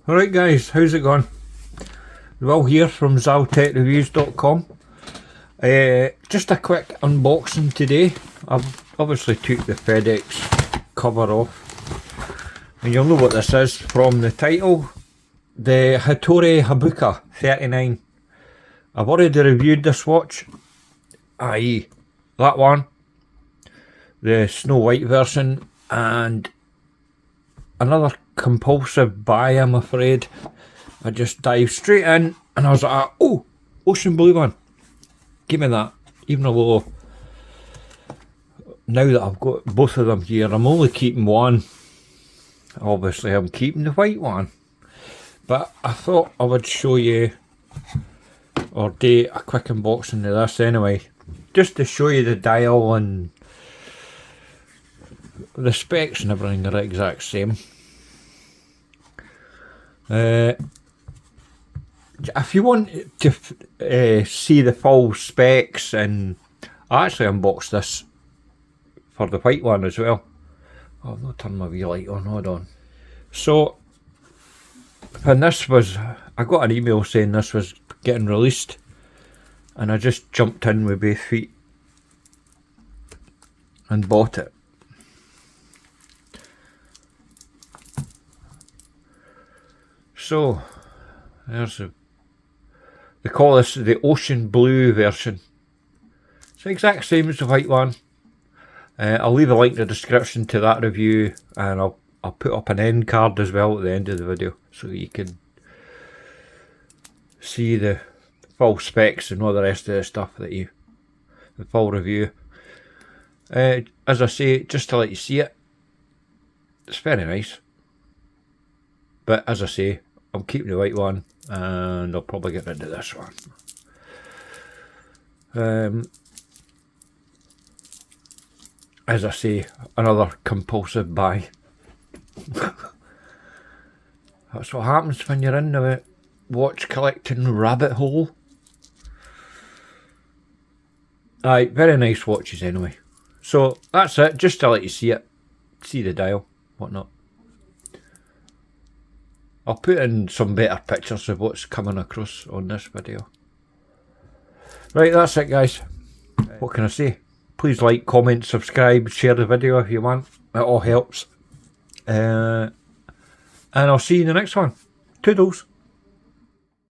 Alright guys, how's it going? Will here from ZaltekReviews.com. Just a quick unboxing today. I've obviously took the FedEx cover off. And you'll know what this is from the title. The Hitori Habuka 39. I've already reviewed this watch. I.e. that one. The Snow White version. And another compulsive buy, I'm afraid. I just dived straight in and I was like, oh, ocean blue one. Give me that. Even though now that I've got both of them here, I'm only keeping one. Obviously I'm keeping the white one. But I thought I would show you or do a quick unboxing of this anyway. Just to show you the dial and the specs and everything are the exact same. If you want to see the full specs, and I actually unboxed this for the white one as well. Oh, I've not turned my wee light on, hold on. So, when this was, I got an email saying this was getting released, and I just jumped in with both feet and bought it. So, there's they call this the ocean blue version. It's the exact same as the white one. I'll leave a link in the description to that review, and I'll put up an end card as well at the end of the video so that you can see the full specs and all the rest of the stuff that the full review. As I say, just to let you see it, it's very nice. But as I say, I'm keeping the white one, and I'll probably get rid of this one. As I say, another compulsive buy. That's what happens when you're in the watch collecting rabbit hole. Aye, very nice watches anyway. So that's it, just to let you see it. See the dial, whatnot. I'll put in some better pictures of what's coming across on this video. Right, that's it guys. What can I say? Please like, comment, subscribe, share the video if you want. It all helps. And I'll see you in the next one. Toodles.